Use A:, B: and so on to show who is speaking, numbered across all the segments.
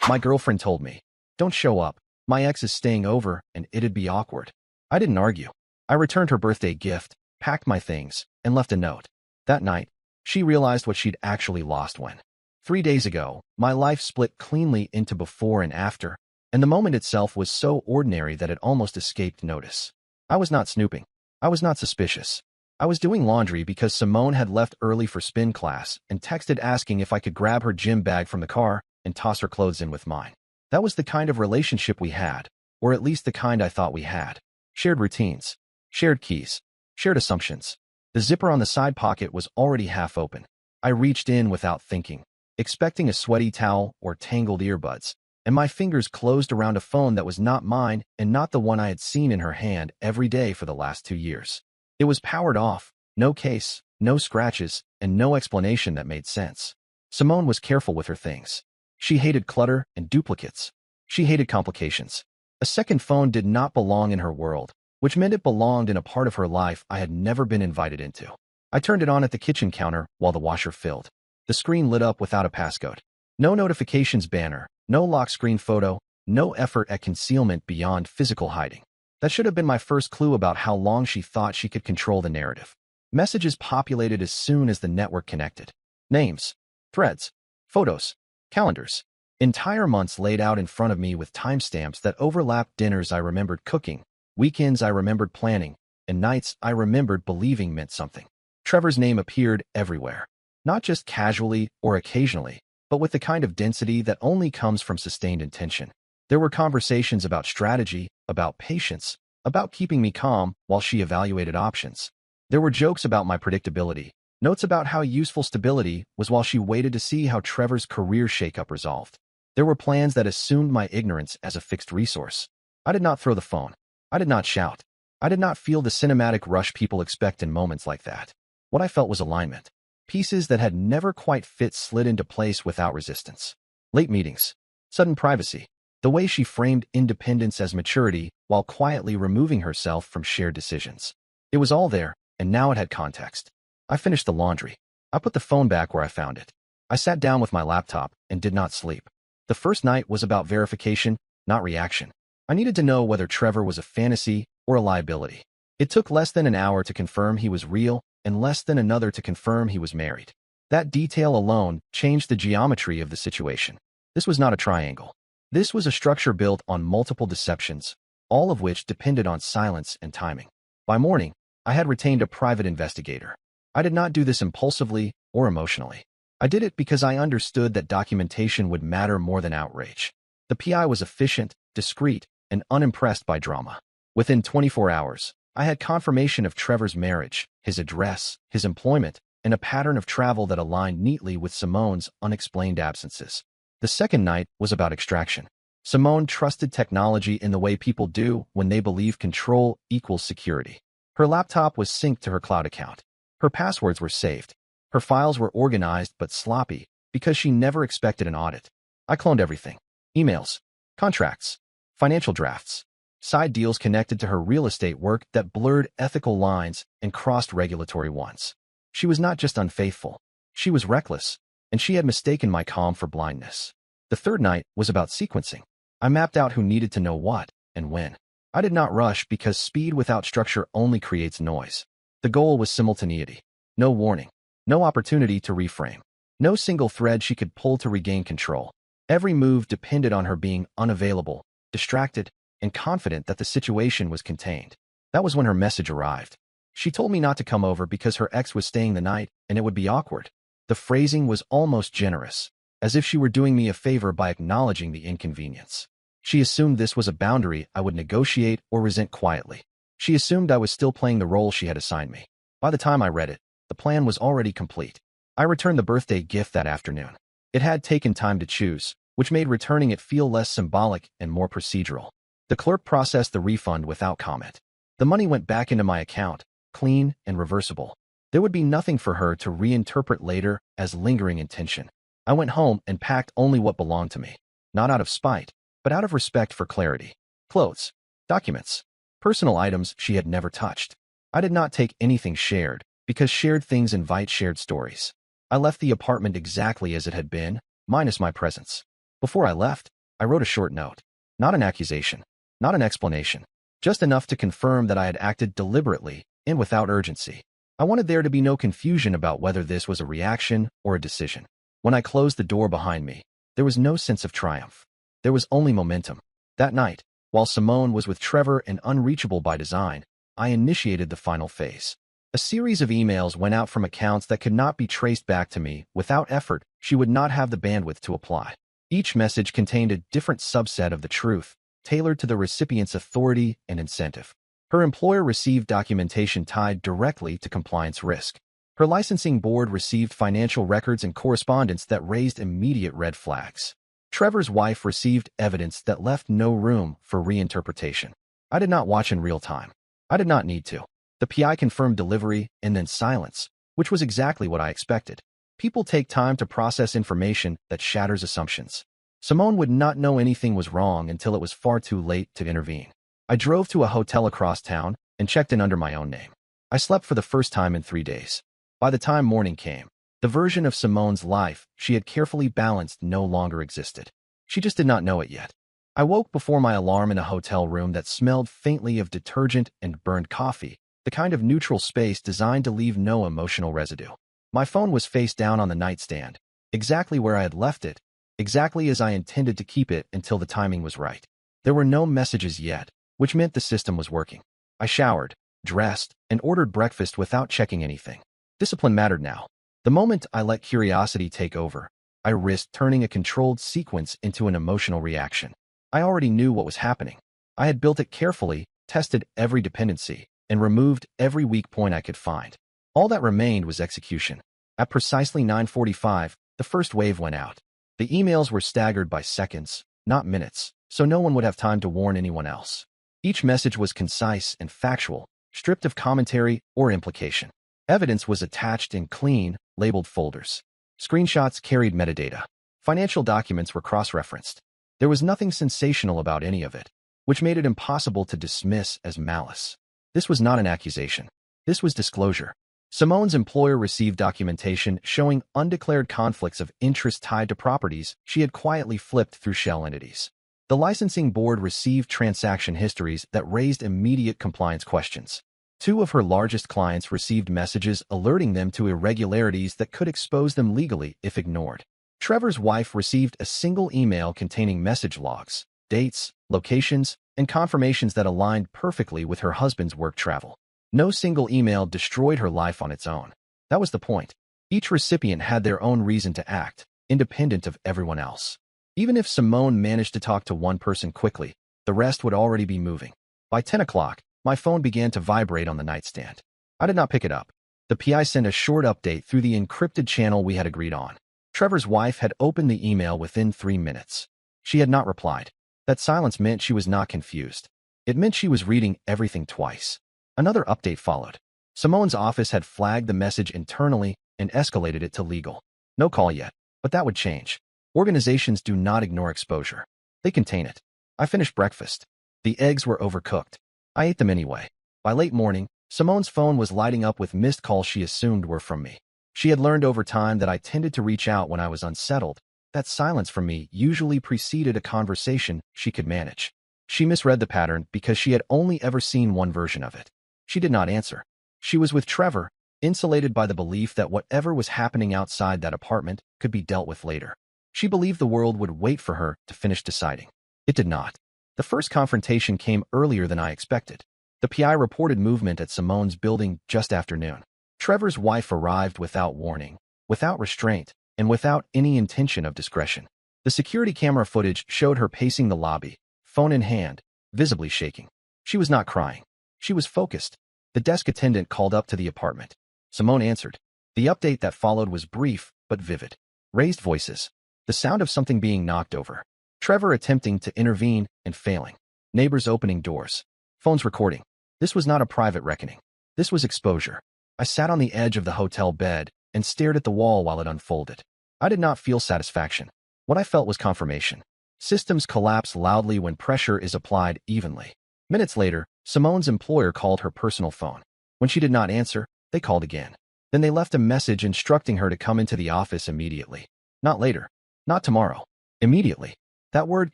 A: My girlfriend told me, "Don't show up. My ex is staying over and it'd be awkward." I didn't argue. I returned her birthday gift, packed my things, and left a note. That night, she realized what she'd actually lost when. 3 days ago, my life split cleanly into before and after, and the moment itself was so ordinary that it almost escaped notice. I was not snooping. I was not suspicious. I was doing laundry because Simone had left early for spin class and texted asking if I could grab her gym bag from the car and toss her clothes in with mine. That was the kind of relationship we had, or at least the kind I thought we had. Shared routines, shared keys, shared assumptions. The zipper on the side pocket was already half open. I reached in without thinking, expecting a sweaty towel or tangled earbuds, and my fingers closed around a phone that was not mine and not the one I had seen in her hand every day for the last 2 years. It was powered off, no case, no scratches, and no explanation that made sense. Simone was careful with her things. She hated clutter and duplicates. She hated complications. A second phone did not belong in her world, which meant it belonged in a part of her life I had never been invited into. I turned it on at the kitchen counter while the washer filled. The screen lit up without a passcode. No notifications banner, no lock screen photo, no effort at concealment beyond physical hiding. That should have been my first clue about how long she thought she could control the narrative. Messages populated as soon as the network connected. Names, threads, photos, calendars. Entire months laid out in front of me with timestamps that overlapped dinners I remembered cooking, weekends I remembered planning, and nights I remembered believing meant something. Trevor's name appeared everywhere, not just casually or occasionally, but with the kind of density that only comes from sustained intention. There were conversations about strategy, about patience, about keeping me calm while she evaluated options. There were jokes about my predictability, notes about how useful stability was while she waited to see how Trevor's career shakeup resolved. There were plans that assumed my ignorance as a fixed resource. I did not throw the phone. I did not shout. I did not feel the cinematic rush people expect in moments like that. What I felt was alignment. Pieces that had never quite fit slid into place without resistance. Late meetings. Sudden privacy. The way she framed independence as maturity while quietly removing herself from shared decisions. It was all there, and now it had context. I finished the laundry. I put the phone back where I found it. I sat down with my laptop and did not sleep. The first night was about verification, not reaction. I needed to know whether Trevor was a fantasy or a liability. It took less than an hour to confirm he was real and less than another to confirm he was married. That detail alone changed the geometry of the situation. This was not a triangle. This was a structure built on multiple deceptions, all of which depended on silence and timing. By morning, I had retained a private investigator. I did not do this impulsively or emotionally. I did it because I understood that documentation would matter more than outrage. The PI was efficient, discreet, and unimpressed by drama. Within 24 hours, I had confirmation of Trevor's marriage, his address, his employment, and a pattern of travel that aligned neatly with Simone's unexplained absences. The second night was about extraction. Simone trusted technology in the way people do when they believe control equals security. Her laptop was synced to her cloud account. Her passwords were saved. Her files were organized but sloppy because she never expected an audit. I cloned everything. Emails, contracts, financial drafts, side deals connected to her real estate work that blurred ethical lines and crossed regulatory ones. She was not just unfaithful. She was reckless, and she had mistaken my calm for blindness. The third night was about sequencing. I mapped out who needed to know what and when. I did not rush because speed without structure only creates noise. The goal was simultaneity. No warning. No opportunity to reframe. No single thread she could pull to regain control. Every move depended on her being unavailable, distracted, and confident that the situation was contained. That was when her message arrived. She told me not to come over because her ex was staying the night and it would be awkward. The phrasing was almost generous, as if she were doing me a favor by acknowledging the inconvenience. She assumed this was a boundary I would negotiate or resent quietly. She assumed I was still playing the role she had assigned me. By the time I read it, the plan was already complete. I returned the birthday gift that afternoon. It had taken time to choose, which made returning it feel less symbolic and more procedural. The clerk processed the refund without comment. The money went back into my account, clean and reversible. There would be nothing for her to reinterpret later as lingering intention. I went home and packed only what belonged to me, not out of spite, but out of respect for clarity. Clothes, documents, personal items she had never touched. I did not take anything shared, because shared things invite shared stories. I left the apartment exactly as it had been, minus my presence. Before I left, I wrote a short note. Not an accusation. Not an explanation. Just enough to confirm that I had acted deliberately and without urgency. I wanted there to be no confusion about whether this was a reaction or a decision. When I closed the door behind me, there was no sense of triumph. There was only momentum. That night, while Simone was with Trevor and unreachable by design, I initiated the final phase. A series of emails went out from accounts that could not be traced back to me. Without effort, she would not have the bandwidth to apply. Each message contained a different subset of the truth, tailored to the recipient's authority and incentive. Her employer received documentation tied directly to compliance risk. Her licensing board received financial records and correspondence that raised immediate red flags. Trevor's wife received evidence that left no room for reinterpretation. I did not watch in real time. I did not need to. The PI confirmed delivery and then silence, which was exactly what I expected. People take time to process information that shatters assumptions. Simone would not know anything was wrong until it was far too late to intervene. I drove to a hotel across town and checked in under my own name. I slept for the first time in 3 days. By the time morning came, the version of Simone's life she had carefully balanced no longer existed. She just did not know it yet. I woke before my alarm in a hotel room that smelled faintly of detergent and burned coffee, the kind of neutral space designed to leave no emotional residue. My phone was face down on the nightstand, exactly where I had left it, exactly as I intended to keep it until the timing was right. There were no messages yet, which meant the system was working. I showered, dressed, and ordered breakfast without checking anything. Discipline mattered now. The moment I let curiosity take over, I risked turning a controlled sequence into an emotional reaction. I already knew what was happening. I had built it carefully, tested every dependency, and removed every weak point I could find. All that remained was execution. At precisely 9:45, the first wave went out. The emails were staggered by seconds, not minutes, so no one would have time to warn anyone else. Each message was concise and factual, stripped of commentary or implication. Evidence was attached in clean, labeled folders. Screenshots carried metadata. Financial documents were cross-referenced. There was nothing sensational about any of it, which made it impossible to dismiss as malice. This was not an accusation. This was disclosure. Simone's employer received documentation showing undeclared conflicts of interest tied to properties she had quietly flipped through shell entities. The licensing board received transaction histories that raised immediate compliance questions. 2 of her largest clients received messages alerting them to irregularities that could expose them legally if ignored. Trevor's wife received a single email containing message logs, dates, locations, and confirmations that aligned perfectly with her husband's work travel. No single email destroyed her life on its own. That was the point. Each recipient had their own reason to act, independent of everyone else. Even if Simone managed to talk to one person quickly, the rest would already be moving. By 10 o'clock, my phone began to vibrate on the nightstand. I did not pick it up. The PI sent a short update through the encrypted channel we had agreed on. Trevor's wife had opened the email within 3 minutes. She had not replied. That silence meant she was not confused. It meant she was reading everything twice. Another update followed. Simone's office had flagged the message internally and escalated it to legal. No call yet, but that would change. Organizations do not ignore exposure. They contain it. I finished breakfast. The eggs were overcooked. I ate them anyway. By late morning, Simone's phone was lighting up with missed calls she assumed were from me. She had learned over time that I tended to reach out when I was unsettled. That silence from me usually preceded a conversation she could manage. She misread the pattern because she had only ever seen one version of it. She did not answer. She was with Trevor, insulated by the belief that whatever was happening outside that apartment could be dealt with later. She believed the world would wait for her to finish deciding. It did not. The first confrontation came earlier than I expected. The PI reported movement at Simone's building just after noon. Trevor's wife arrived without warning, without restraint, and without any intention of discretion. The security camera footage showed her pacing the lobby, phone in hand, visibly shaking. She was not crying. She was focused. The desk attendant called up to the apartment. Simone answered. The update that followed was brief but vivid. Raised voices. The sound of something being knocked over. Trevor attempting to intervene and failing. Neighbors opening doors. Phones recording. This was not a private reckoning. This was exposure. I sat on the edge of the hotel bed and stared at the wall while it unfolded. I did not feel satisfaction. What I felt was confirmation. Systems collapse loudly when pressure is applied evenly. Minutes later, Simone's employer called her personal phone. When she did not answer, they called again. Then they left a message instructing her to come into the office immediately. Not later. Not tomorrow. Immediately. That word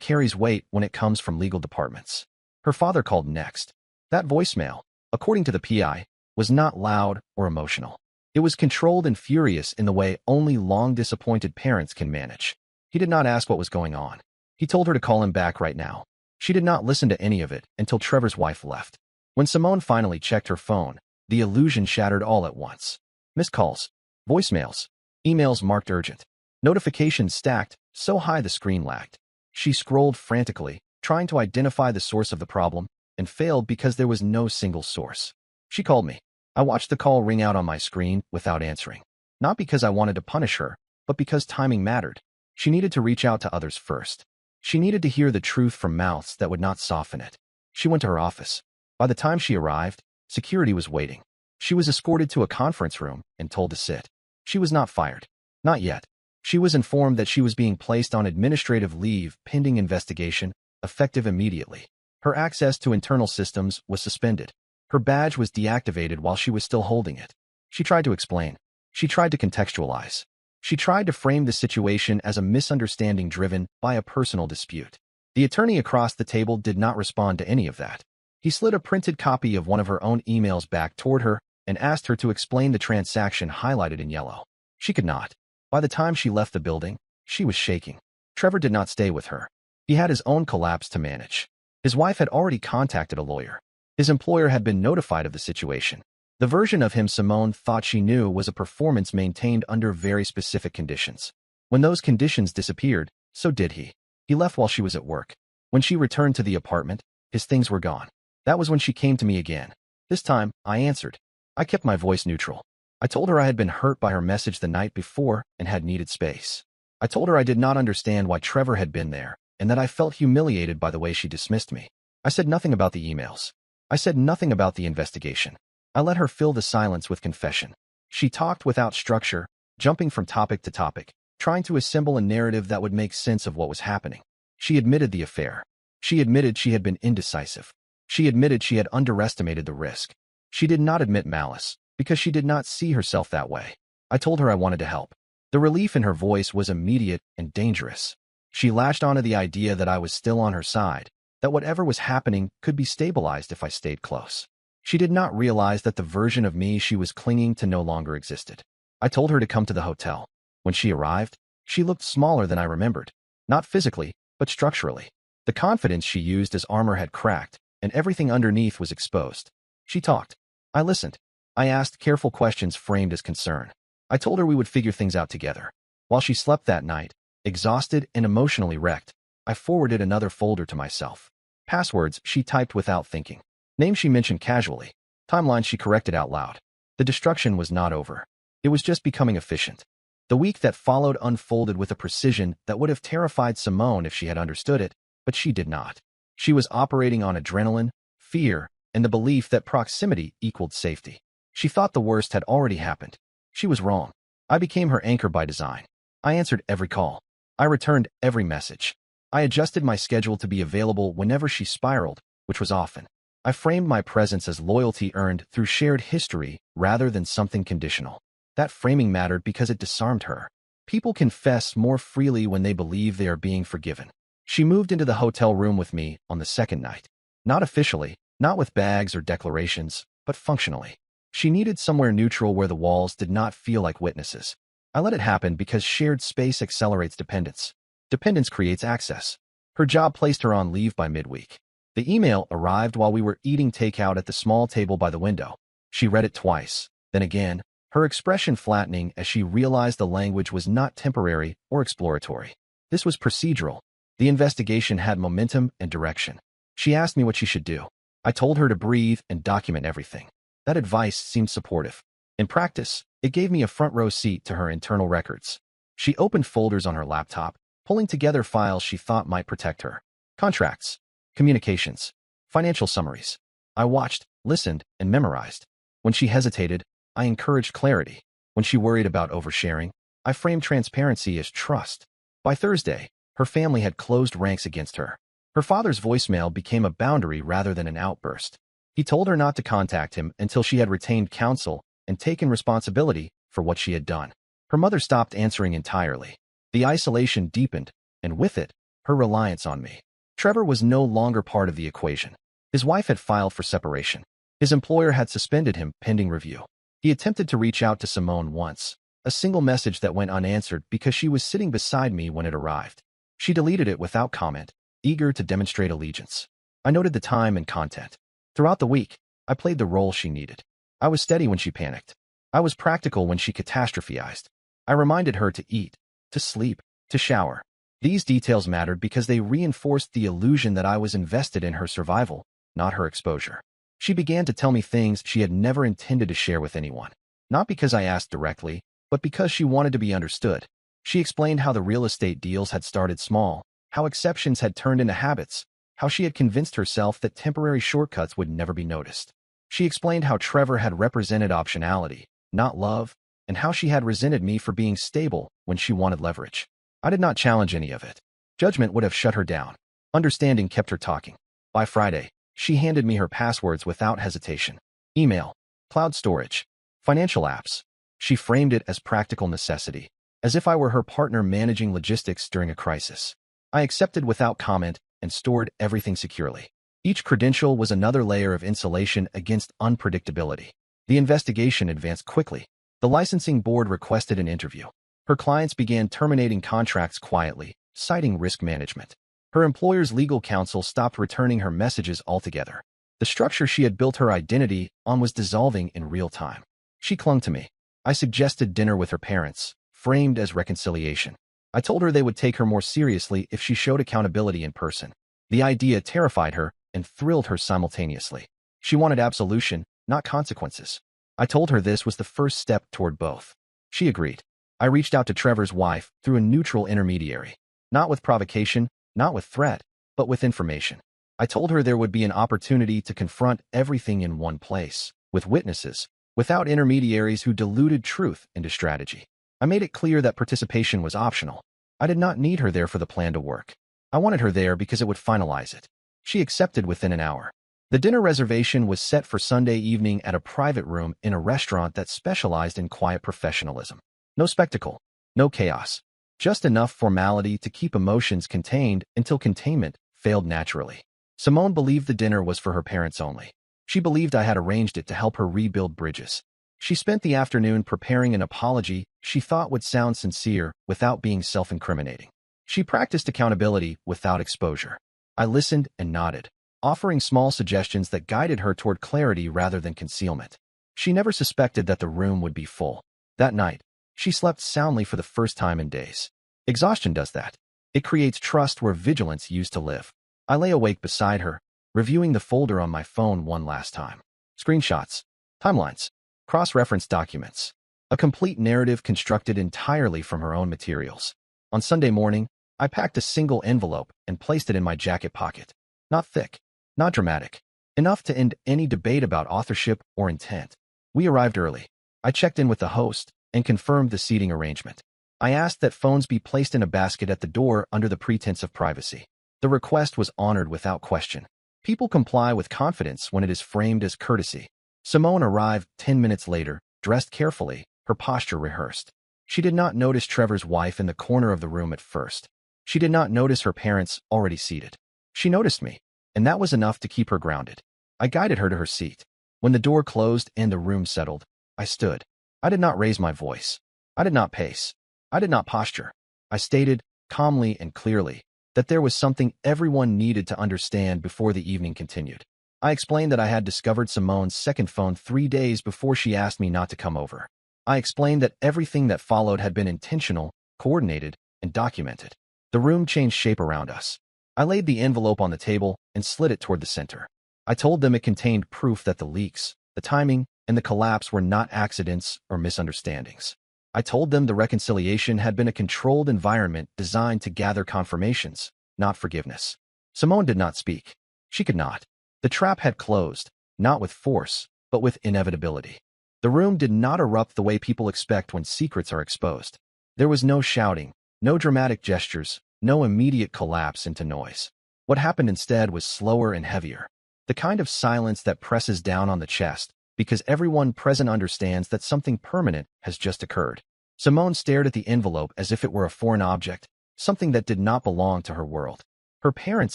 A: carries weight when it comes from legal departments. Her father called next. That voicemail, according to the PI, was not loud or emotional. It was controlled and furious in the way only long disappointed parents can manage. He did not ask what was going on. He told her to call him back right now. She did not listen to any of it until Trevor's wife left. When Simone finally checked her phone, the illusion shattered all at once. Missed calls, voicemails, emails marked urgent, notifications stacked so high the screen lagged. She scrolled frantically, trying to identify the source of the problem, and failed because there was no single source. She called me. I watched the call ring out on my screen without answering. Not because I wanted to punish her, but because timing mattered. She needed to reach out to others first. She needed to hear the truth from mouths that would not soften it. She went to her office. By the time she arrived, security was waiting. She was escorted to a conference room and told to sit. She was not fired. Not yet. She was informed that she was being placed on administrative leave pending investigation, effective immediately. Her access to internal systems was suspended. Her badge was deactivated while she was still holding it. She tried to explain. She tried to contextualize. She tried to frame the situation as a misunderstanding driven by a personal dispute. The attorney across the table did not respond to any of that. He slid a printed copy of one of her own emails back toward her and asked her to explain the transaction highlighted in yellow. She could not. By the time she left the building, she was shaking. Trevor did not stay with her. He had his own collapse to manage. His wife had already contacted a lawyer. His employer had been notified of the situation. The version of him Simone thought she knew was a performance maintained under very specific conditions. When those conditions disappeared, so did he. He left while she was at work. When she returned to the apartment, his things were gone. That was when she came to me again. This time, I answered. I kept my voice neutral. I told her I had been hurt by her message the night before and had needed space. I told her I did not understand why Trevor had been there and that I felt humiliated by the way she dismissed me. I said nothing about the emails. I said nothing about the investigation. I let her fill the silence with confession. She talked without structure, jumping from topic to topic, trying to assemble a narrative that would make sense of what was happening. She admitted the affair. She admitted she had been indecisive. She admitted she had underestimated the risk. She did not admit malice, because she did not see herself that way. I told her I wanted to help. The relief in her voice was immediate and dangerous. She latched onto the idea that I was still on her side, that whatever was happening could be stabilized if I stayed close. She did not realize that the version of me she was clinging to no longer existed. I told her to come to the hotel. When she arrived, she looked smaller than I remembered. Not physically, but structurally. The confidence she used as armor had cracked, and everything underneath was exposed. She talked. I listened. I asked careful questions framed as concern. I told her we would figure things out together. While she slept that night, exhausted and emotionally wrecked, I forwarded another folder to myself. Passwords she typed without thinking. Names she mentioned casually. Timelines she corrected out loud. The destruction was not over. It was just becoming efficient. The week that followed unfolded with a precision that would have terrified Simone if she had understood it, but she did not. She was operating on adrenaline, fear, and the belief that proximity equaled safety. She thought the worst had already happened. She was wrong. I became her anchor by design. I answered every call. I returned every message. I adjusted my schedule to be available whenever she spiraled, which was often. I framed my presence as loyalty earned through shared history rather than something conditional. That framing mattered because it disarmed her. People confess more freely when they believe they are being forgiven. She moved into the hotel room with me on the second night. Not officially, not with bags or declarations, but functionally. She needed somewhere neutral where the walls did not feel like witnesses. I let it happen because shared space accelerates dependence. Dependence creates access. Her job placed her on leave by midweek. The email arrived while we were eating takeout at the small table by the window. She read it twice, then again, her expression flattening as she realized the language was not temporary or exploratory. This was procedural. The investigation had momentum and direction. She asked me what she should do. I told her to breathe and document everything. That advice seemed supportive. In practice, it gave me a front row seat to her internal records. She opened folders on her laptop, pulling together files she thought might protect her. Contracts, communications, financial summaries. I watched, listened, and memorized. When she hesitated, I encouraged clarity. When she worried about oversharing, I framed transparency as trust. By Thursday, her family had closed ranks against her. Her father's voicemail became a boundary rather than an outburst. He told her not to contact him until she had retained counsel and taken responsibility for what she had done. Her mother stopped answering entirely. The isolation deepened, and with it, her reliance on me. Trevor was no longer part of the equation. His wife had filed for separation. His employer had suspended him pending review. He attempted to reach out to Simone once, a single message that went unanswered because she was sitting beside me when it arrived. She deleted it without comment, eager to demonstrate allegiance. I noted the time and content. Throughout the week, I played the role she needed. I was steady when she panicked. I was practical when she catastrophized. I reminded her to eat, to sleep, to shower. These details mattered because they reinforced the illusion that I was invested in her survival, not her exposure. She began to tell me things she had never intended to share with anyone. Not because I asked directly, but because she wanted to be understood. She explained how the real estate deals had started small, how exceptions had turned into habits, how she had convinced herself that temporary shortcuts would never be noticed. She explained how Trevor had represented optionality, not love, and how she had resented me for being stable when she wanted leverage. I did not challenge any of it. Judgment would have shut her down. Understanding kept her talking. By Friday, she handed me her passwords without hesitation. Email, cloud storage, financial apps. She framed it as practical necessity, as if I were her partner managing logistics during a crisis. I accepted without comment and stored everything securely. Each credential was another layer of insulation against unpredictability. The investigation advanced quickly. The licensing board requested an interview. Her clients began terminating contracts quietly, citing risk management. Her employer's legal counsel stopped returning her messages altogether. The structure she had built her identity on was dissolving in real time. She clung to me. I suggested dinner with her parents, framed as reconciliation. I told her they would take her more seriously if she showed accountability in person. The idea terrified her and thrilled her simultaneously. She wanted absolution, not consequences. I told her this was the first step toward both. She agreed. I reached out to Trevor's wife through a neutral intermediary. Not with provocation, not with threat, but with information. I told her there would be an opportunity to confront everything in one place, with witnesses, without intermediaries who diluted truth into strategy. I made it clear that participation was optional. I did not need her there for the plan to work. I wanted her there because it would finalize it. She accepted within an hour. The dinner reservation was set for Sunday evening at a private room in a restaurant that specialized in quiet professionalism. No spectacle, no chaos. Just enough formality to keep emotions contained until containment failed naturally. Simone believed the dinner was for her parents only. She believed I had arranged it to help her rebuild bridges. She spent the afternoon preparing an apology she thought would sound sincere without being self-incriminating. She practiced accountability without exposure. I listened and nodded, offering small suggestions that guided her toward clarity rather than concealment. She never suspected that the room would be full. That night, she slept soundly for the first time in days. Exhaustion does that. It creates trust where vigilance used to live. I lay awake beside her, reviewing the folder on my phone one last time. Screenshots, timelines, cross-reference documents. A complete narrative constructed entirely from her own materials. On Sunday morning, I packed a single envelope and placed it in my jacket pocket. Not thick, not dramatic. Enough to end any debate about authorship or intent. We arrived early. I checked in with the host and confirmed the seating arrangement. I asked that phones be placed in a basket at the door under the pretense of privacy. The request was honored without question. People comply with confidence when it is framed as courtesy. Simone arrived 10 minutes later, dressed carefully, her posture rehearsed. She did not notice Trevor's wife in the corner of the room at first. She did not notice her parents already seated. She noticed me, and that was enough to keep her grounded. I guided her to her seat. When the door closed and the room settled, I stood. I did not raise my voice. I did not pace. I did not posture. I stated, calmly and clearly, that there was something everyone needed to understand before the evening continued. I explained that I had discovered Simone's second phone 3 days before she asked me not to come over. I explained that everything that followed had been intentional, coordinated, and documented. The room changed shape around us. I laid the envelope on the table and slid it toward the center. I told them it contained proof that the leaks, the timing, and the collapse were not accidents or misunderstandings. I told them the reconciliation had been a controlled environment designed to gather confirmations, not forgiveness. Simone did not speak. She could not. The trap had closed, not with force, but with inevitability. The room did not erupt the way people expect when secrets are exposed. There was no shouting, no dramatic gestures, no immediate collapse into noise. What happened instead was slower and heavier. The kind of silence that presses down on the chest, because everyone present understands that something permanent has just occurred. Simone stared at the envelope as if it were a foreign object, something that did not belong to her world. Her parents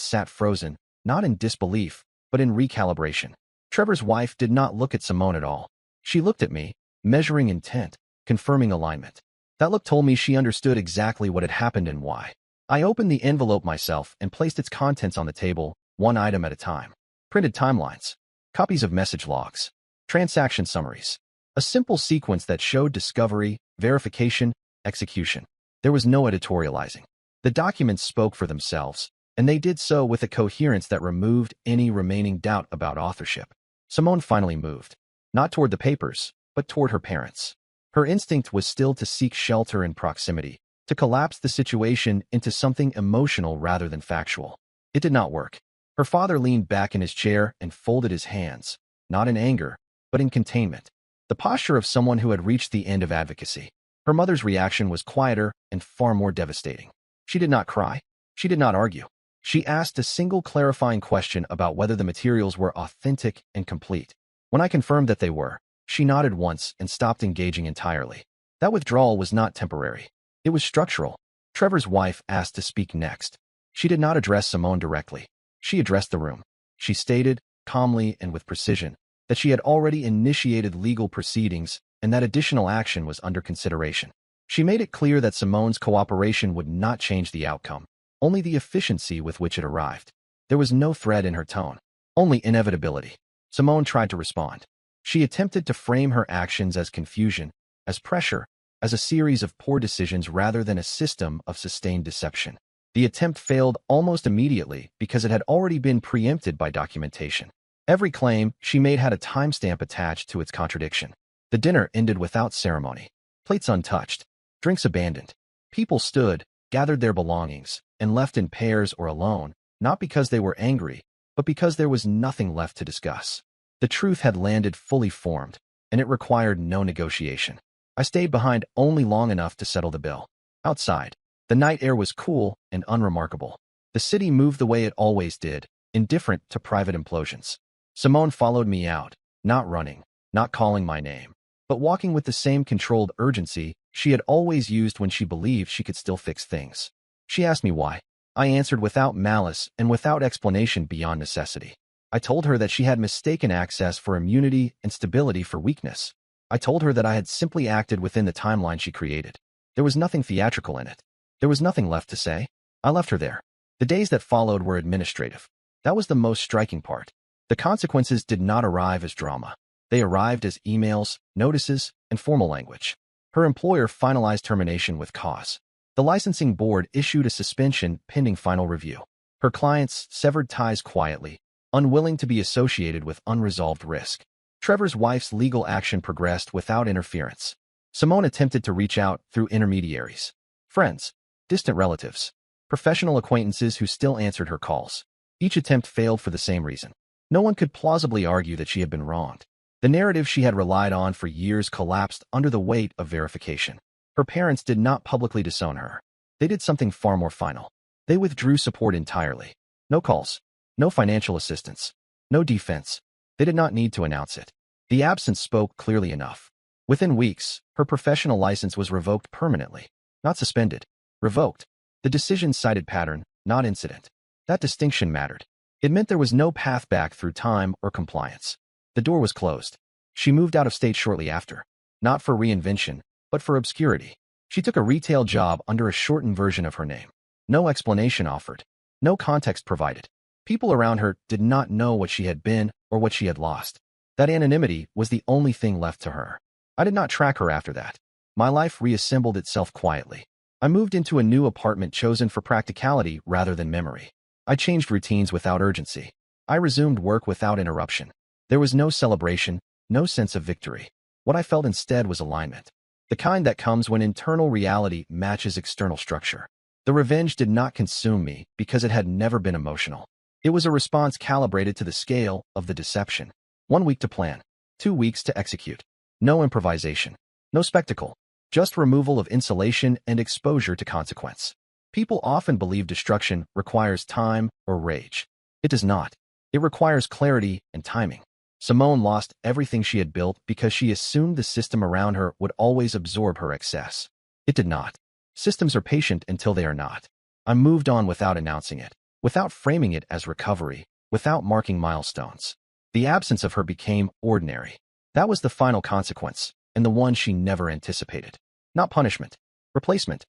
A: sat frozen, not in disbelief, but in recalibration. Trevor's wife did not look at Simone at all. She looked at me, measuring intent, confirming alignment. That look told me she understood exactly what had happened and why. I opened the envelope myself and placed its contents on the table, one item at a time. Printed timelines, copies of message logs, transaction summaries. A simple sequence that showed discovery, verification, execution. There was no editorializing. The documents spoke for themselves, and they did so with a coherence that removed any remaining doubt about authorship. Simone finally moved, not toward the papers, but toward her parents. Her instinct was still to seek shelter and proximity, to collapse the situation into something emotional rather than factual. It did not work. Her father leaned back in his chair and folded his hands, not in anger, but in containment. The posture of someone who had reached the end of advocacy. Her mother's reaction was quieter and far more devastating. She did not cry. She did not argue. She asked a single clarifying question about whether the materials were authentic and complete. When I confirmed that they were, she nodded once and stopped engaging entirely. That withdrawal was not temporary. It was structural. Trevor's wife asked to speak next. She did not address Simone directly. She addressed the room. She stated, calmly and with precision, that she had already initiated legal proceedings and that additional action was under consideration. She made it clear that Simone's cooperation would not change the outcome, only the efficiency with which it arrived. There was no threat in her tone, only inevitability. Simone tried to respond. She attempted to frame her actions as confusion, as pressure, as a series of poor decisions rather than a system of sustained deception. The attempt failed almost immediately because it had already been preempted by documentation. Every claim she made had a timestamp attached to its contradiction. The dinner ended without ceremony. Plates untouched, drinks abandoned. People stood, gathered their belongings, and left in pairs or alone, not because they were angry, but because there was nothing left to discuss. The truth had landed fully formed, and it required no negotiation. I stayed behind only long enough to settle the bill. Outside, the night air was cool and unremarkable. The city moved the way it always did, indifferent to private implosions. Simone followed me out, not running, not calling my name, but walking with the same controlled urgency she had always used when she believed she could still fix things. She asked me why. I answered without malice and without explanation beyond necessity. I told her that she had mistaken access for immunity and stability for weakness. I told her that I had simply acted within the timeline she created. There was nothing theatrical in it. There was nothing left to say. I left her there. The days that followed were administrative. That was the most striking part. The consequences did not arrive as drama. They arrived as emails, notices, and formal language. Her employer finalized termination with cause. The licensing board issued a suspension pending final review. Her clients severed ties quietly, unwilling to be associated with unresolved risk. Trevor's wife's legal action progressed without interference. Simone attempted to reach out through intermediaries. Friends, distant relatives, professional acquaintances who still answered her calls. Each attempt failed for the same reason. No one could plausibly argue that she had been wronged. The narrative she had relied on for years collapsed under the weight of verification. Her parents did not publicly disown her. They did something far more final. They withdrew support entirely. No calls, no financial assistance, no defense. They did not need to announce it. The absence spoke clearly enough. Within weeks, her professional license was revoked permanently. Not suspended, revoked. The decision cited pattern, not incident. That distinction mattered. It meant there was no path back through time or compliance. The door was closed. She moved out of state shortly after. Not for reinvention, but for obscurity. She took a retail job under a shortened version of her name. No explanation offered. No context provided. People around her did not know what she had been or what she had lost. That anonymity was the only thing left to her. I did not track her after that. My life reassembled itself quietly. I moved into a new apartment chosen for practicality rather than memory. I changed routines without urgency. I resumed work without interruption. There was no celebration, no sense of victory. What I felt instead was alignment. The kind that comes when internal reality matches external structure. The revenge did not consume me because it had never been emotional. It was a response calibrated to the scale of the deception. 1 week to plan, 2 weeks to execute. No improvisation, no spectacle, just removal of insulation and exposure to consequence. People often believe destruction requires time or rage. It does not. It requires clarity and timing. Simone lost everything she had built because she assumed the system around her would always absorb her excess. It did not. Systems are patient until they are not. I moved on without announcing it, without framing it as recovery, without marking milestones. The absence of her became ordinary. That was the final consequence, and the one she never anticipated. Not punishment. Replacement.